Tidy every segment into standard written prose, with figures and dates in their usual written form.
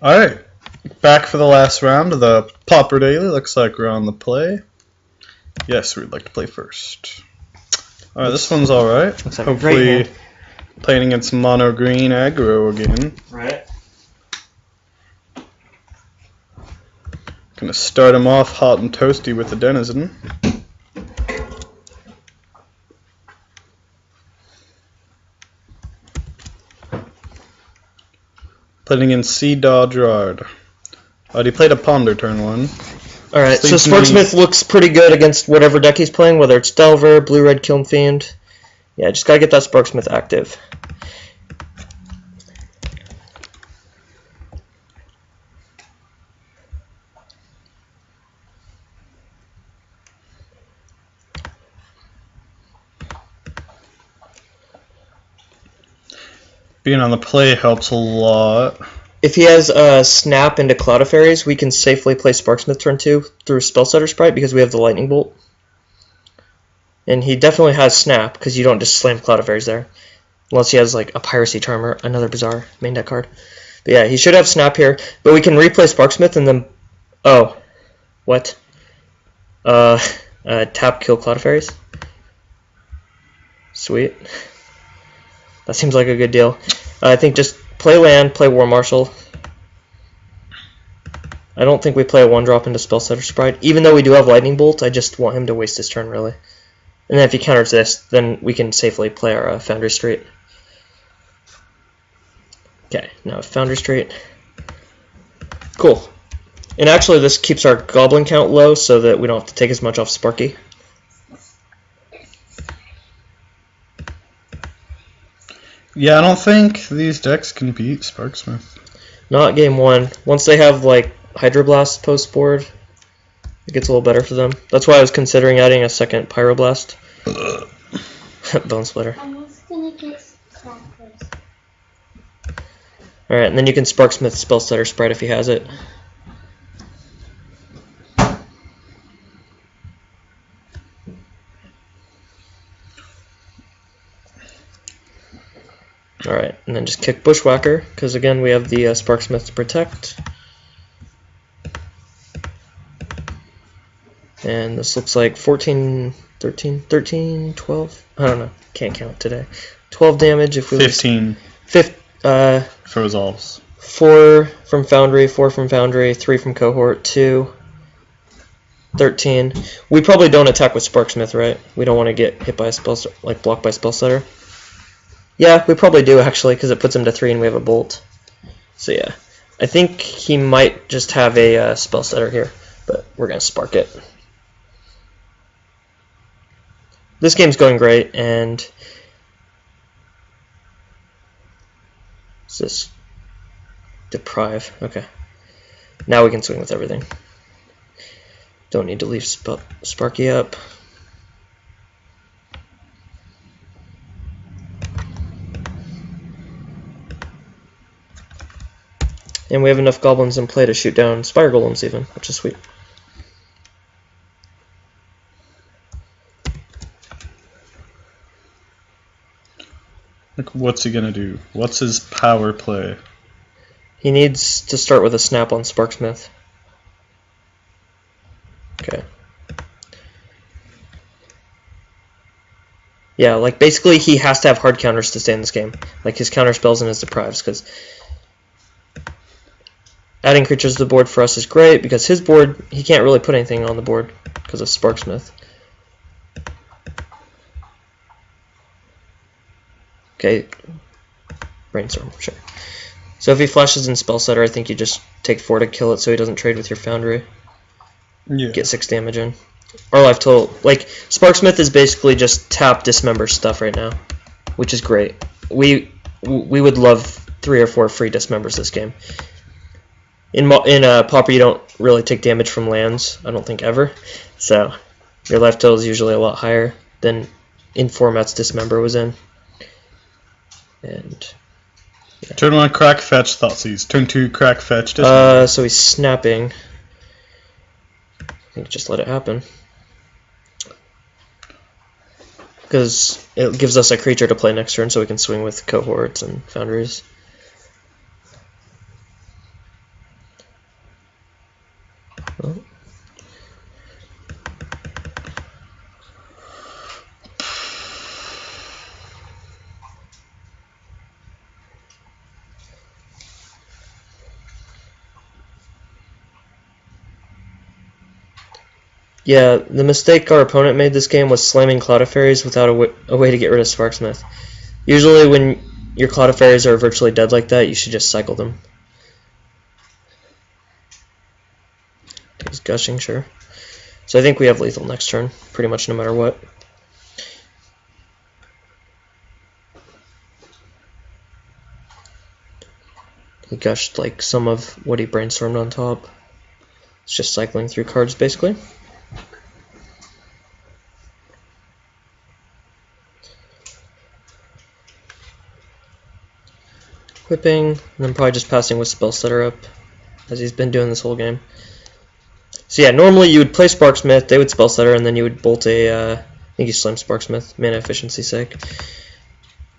Alright, back for the last round of the Pauper Daily. Looks like we're on the play. Yes, we'd like to play first. Alright, this one's alright. Looks like Hopefully playing against mono green aggro again. Right. Gonna start him off hot and toasty with the Denizen. Playing against Sea Dodge Gerard. He played a Ponder turn 1. Alright, so Sparksmith looks pretty good against whatever deck he's playing, whether it's Delver, Blue-Red Kiln Fiend. Yeah, just gotta get that Sparksmith active. Being on the play helps a lot. If he has Snap into Cloud of Fairies, we can safely play Sparksmith turn 2 through Spellsetter Sprite because we have the Lightning Bolt. And he definitely has Snap because you don't just slam Cloud of Fairies there. Unless he has like a Piracy Charm or another bizarre main deck card. But yeah, he should have Snap here. But we can replay Sparksmith and then... Oh. What? Tap, kill Cloud of Fairies. Sweet. That seems like a good deal. I think just play land, play War Marshal. I don't think we play a 1-drop into Spellsetter Sprite. Even though we do have Lightning Bolt, I just want him to waste his turn, really. And then if he counters this, then we can safely play our Foundry Street. Okay, now Foundry Street. Cool. And actually this keeps our Goblin count low so that we don't have to take as much off Sparky. Yeah, I don't think these decks can beat Sparksmith. Not game 1. Once they have like Hydroblast post board, it gets a little better for them. That's why I was considering adding a second Pyroblast. Bone Splitter. I'm just gonna get Sappers. Alright, and then you can Sparksmith Spellsetter Sprite if he has it. Alright, and then just kick Bushwhacker, because again we have the Sparksmith to protect. And this looks like 14, 13, 12? I don't know. Can't count today. 12 damage if we 15 for resolves. 4 from Foundry, 4 from Foundry, 3 from Cohort, 2, 13. We probably don't attack with Sparksmith, right? We don't want to get hit by a spell, like blocked by Spellsetter. Yeah, we probably do actually, because it puts him to 3 and we have a Bolt. So yeah, I think he might just have a Spellsetter here, but we're gonna Spark it. This game's going great, and what's this? Deprive. Okay. Now we can swing with everything. Don't need to leave Sparky up. And we have enough Goblins in play to shoot down Spire Golems even, which is sweet. Like, what's he gonna do? What's his power play? He needs to start with a Snap on Sparksmith. Okay. Yeah, like basically he has to have hard counters to stay in this game. Like his counter spells and his deprives, because adding creatures to the board for us is great, because his board, he can't really put anything on the board because of Sparksmith. Okay, Brainstorm, sure. So if he flashes in Spellsetter, I think you just take 4 to kill it so he doesn't trade with your Foundry. Yeah. Get 6 damage in. Our life total, like, Sparksmith is basically just tap dismember stuff right now, which is great. We would love 3 or 4 free dismembers this game. In Pauper, you don't really take damage from lands, I don't think ever. So your life total is usually a lot higher than in formats Dismember was in. And yeah. Turn 1 crack fetch Thoughtseize. Turn 2 crack fetch Dismember. So he's snapping. I think just let it happen. Because it gives us a creature to play next turn so we can swing with cohorts and foundries. Yeah, the mistake our opponent made this game was slamming Cloud of Fairies without a way to get rid of Sparksmith. Usually when your Cloud of Fairies are virtually dead like that, you should just cycle them. He's gushing, sure. So I think we have lethal next turn, pretty much no matter what. He gushed like some of what he brainstormed on top. It's just cycling through cards basically. Whipping, and then probably just passing with Spell Stutter up, as he's been doing this whole game. So yeah, normally you would play Sparksmith, they would Spell Stutter, and then you would bolt a, I think you slam Sparksmith, mana efficiency sake.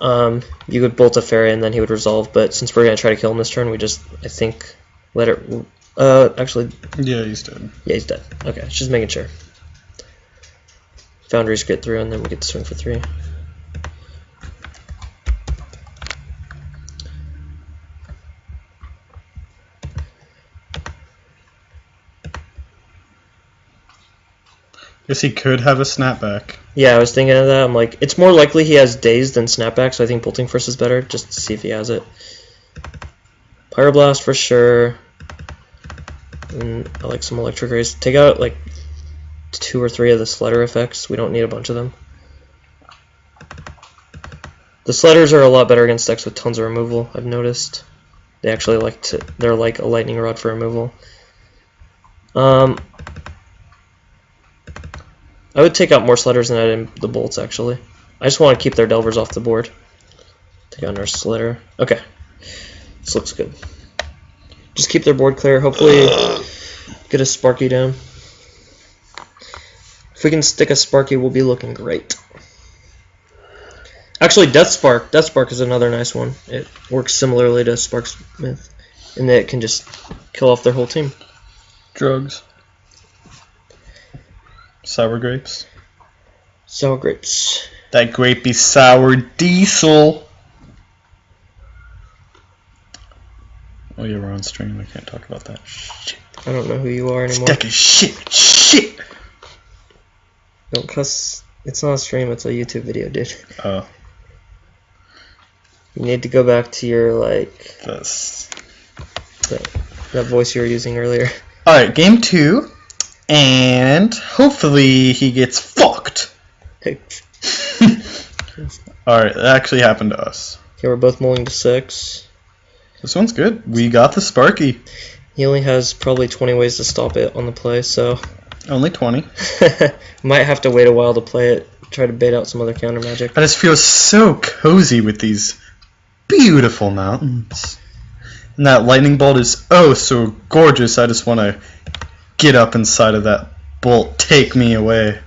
You would bolt a Fairy, and then he would resolve, but since we're going to try to kill him this turn, we just, I think, let it, actually... Yeah, he's dead. Yeah, he's dead. Okay, just making sure. Foundries get through, and then we get to swing for 3. Guess he could have a snapback. Yeah, I was thinking of that. I'm like, it's more likely he has Daze than Snapback, so I think bolting first is better, just to see if he has it. Pyroblast for sure. And I like some Electric Rays. Take out like 2 or 3 of the Slider effects. We don't need a bunch of them. The Sliders are a lot better against decks with tons of removal, I've noticed. They actually like to, they're like a lightning rod for removal. I would take out more Sliders than add in the bolts, actually. I just want to keep their Delvers off the board. Take out another Slider. Okay. This looks good. Just keep their board clear. Hopefully get a Sparky down. If we can stick a Sparky, we'll be looking great. Actually, Death Spark. Death Spark is another nice one. It works similarly to Sparksmith, in that it can just kill off their whole team. Drugs. Sour grapes. Sour grapes. That grapey sour diesel. Oh, yeah, we're on stream. I can't talk about that. Shit. I don't know who you are anymore. Deck is shit. Shit. Don't cuss. It's not a stream. It's a YouTube video, dude. Oh. You need to go back to your like That's... that voice you were using earlier. All right, game 2. And hopefully he gets fucked. Alright, that actually happened to us. Okay, we're both mulling to 6. This one's good. We got the Sparky. He only has probably 20 ways to stop it on the play, so... Only 20. Might have to wait a while to play it, try to bait out some other counter magic. I just feel so cozy with these beautiful mountains. And that lightning bolt is oh so gorgeous. I just want to get up inside of that bolt. Take me away.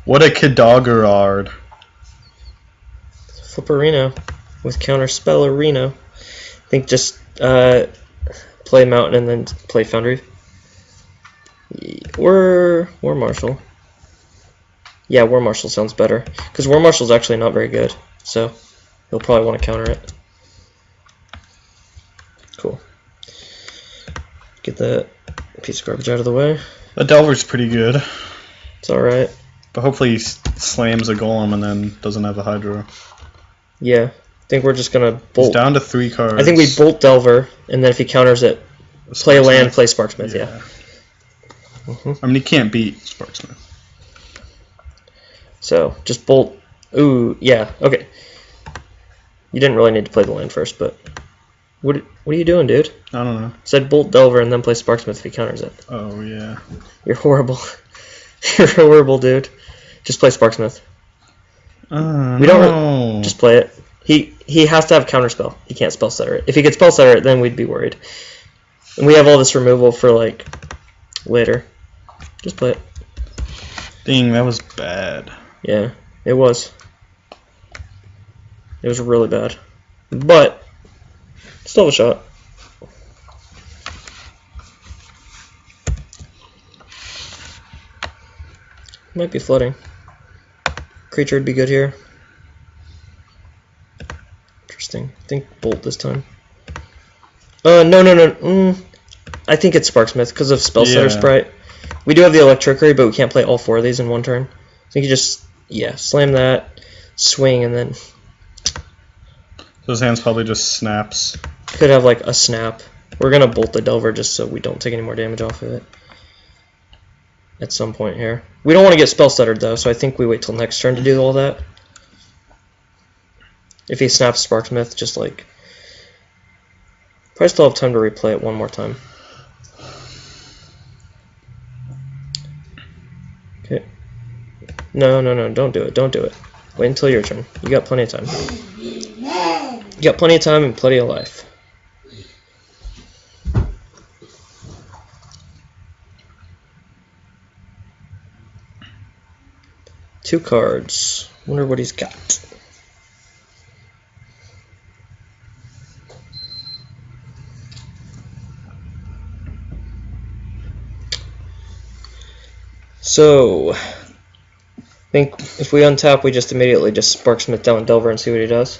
What a Kadagarard. Flipperino with counter Spellerino. I think just play Mountain and then play Foundry. War Marshal. Yeah, War Marshal sounds better. Because War Marshal's actually not very good. So he'll probably want to counter it. Cool. Get that piece of garbage out of the way. The Delver's pretty good. It's alright. But hopefully he slams a golem and then doesn't have a Hydro. Yeah. I think we're just going to bolt. He's down to 3 cards. I think we bolt Delver, and then if he counters it, play a land, play Sparksmith, yeah. I mean, he can't beat Sparksmith. So, just bolt. Ooh, yeah, okay. You didn't really need to play the land first, but... What are you doing, dude? I don't know. Said bolt Delver and then play Sparksmith if he counters it. Oh, yeah. You're horrible. You're horrible, dude. Just play Sparksmith. We don't just play it. He has to have counterspell. He can't spell stutter it. If he could spell stutter it, then we'd be worried. And we have all this removal for like later. Just play it. Dang, that was bad. Yeah, it was. It was really bad. But still have a shot. Might be flooding. Creature would be good here. Interesting. I think bolt this time. No. I think it's Sparksmith because of Spellsetter Sprite. We do have the Electricity, but we can't play all 4 of these in one turn. I think you just, slam that, swing, and then... So his hand's probably just snaps. Could have, like, a snap. We're going to bolt the Delver just so we don't take any more damage off of it. At some point here. We don't want to get Spellstuttered, though, so I think we wait till next turn to do all that. If he snaps Sparksmith, just, like... Probably still have time to replay it one more time. Okay. No, don't do it. Don't do it. Wait until your turn. You got plenty of time. You got plenty of time and plenty of life. Two cards. Wonder what he's got. So, I think if we untap, we just immediately just Sparksmith down Delver and see what he does.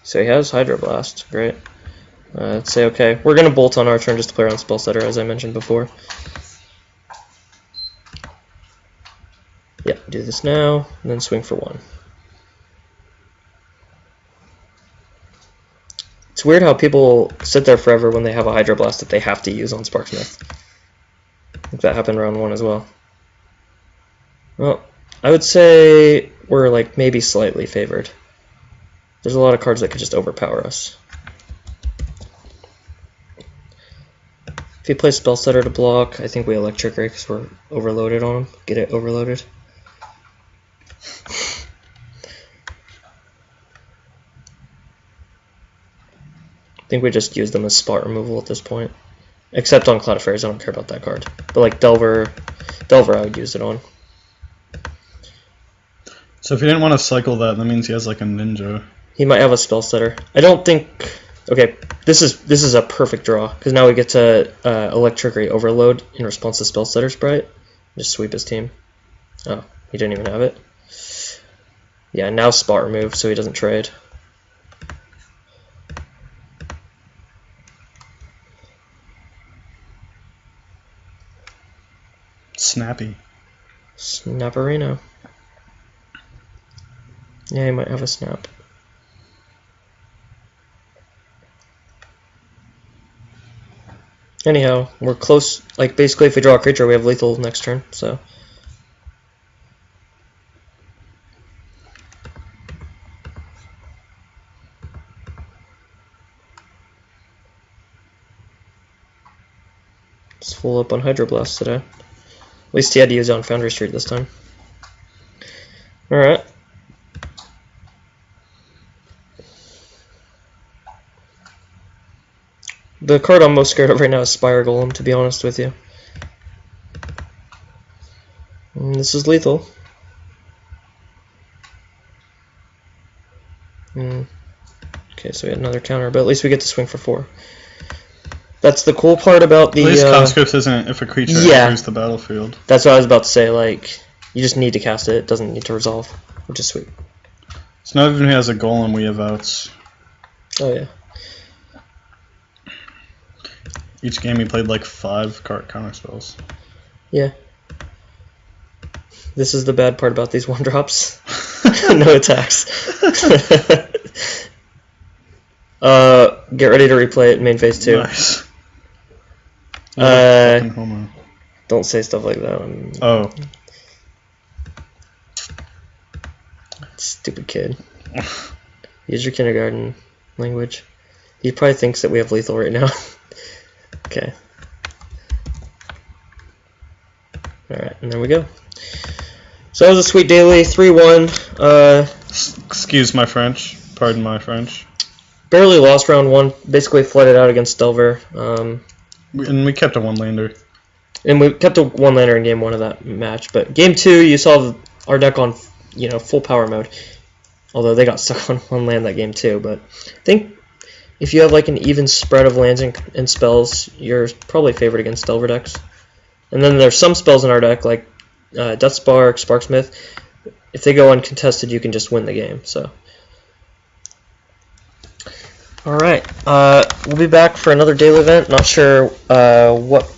So he has Hydroblast, great. Let's say okay. We're going to bolt on our turn just to play around Spellsetter, as I mentioned before. Yeah, do this now, and then swing for 1. It's weird how people sit there forever when they have a Hydroblast that they have to use on Sparksmith. I think that happened round 1 as well. Well, I would say we're like maybe slightly favored. There's a lot of cards that could just overpower us. If he plays Spellsetter to block, I think we Electric Ray because we're overloaded on him. Get it overloaded. I think we just use them as spot removal at this point. Except on Cloud of Fairies, I don't care about that card. But like Delver I would use it on. So if he didn't want to cycle that means he has like a ninja. He might have a Spellsetter. I don't think... Okay, this is a perfect draw, because now we get to Electric Ray Overload in response to Spellsetter Sprite. Just sweep his team. Oh, he didn't even have it. Yeah, now spot remove, so he doesn't trade. Snappy. Snapperino. Yeah, he might have a snap. Anyhow, we're close. Like, basically, if we draw a creature, we have lethal next turn, so. It's full up on Hydroblast today. At least he had to use it on Foundry Street this time. Alright. The card I'm most scared of right now is Spire Golem, to be honest with you. And this is lethal. Okay, so we had another counter, but at least we get to swing for 4. That's the cool part about the... At least Conscript isn't if a creature enters the battlefield. That's what I was about to say, like, you just need to cast it, it doesn't need to resolve, which is sweet. So now even if he has a golem, we have outs. Oh yeah. Each game he played like 5 counter spells. Yeah. This is the bad part about these 1-drops. No attacks. Get ready to replay it in main phase 2. Nice. Don't say stuff like that. Oh. Stupid kid. Use your kindergarten language. He probably thinks that we have lethal right now. Okay. Alright, and there we go. So that was a sweet daily, 3-1. Excuse my French. Pardon my French. Barely lost round 1. Basically flooded out against Delver. And we kept a 1-lander. And we kept a 1-lander in game 1 of that match. But game 2, you saw our deck on, full power mode. Although they got stuck on 1 land that game too. But I think if you have like an even spread of lands and spells, you're probably favored against Delver decks. And then there's some spells in our deck like Death Spark, Sparksmith. If they go uncontested, you can just win the game. So All right. We'll be back for another daily event. Not sure what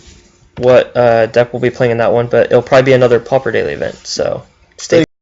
deck we'll be playing in that one, but it'll probably be another Pauper daily event. So stay tuned.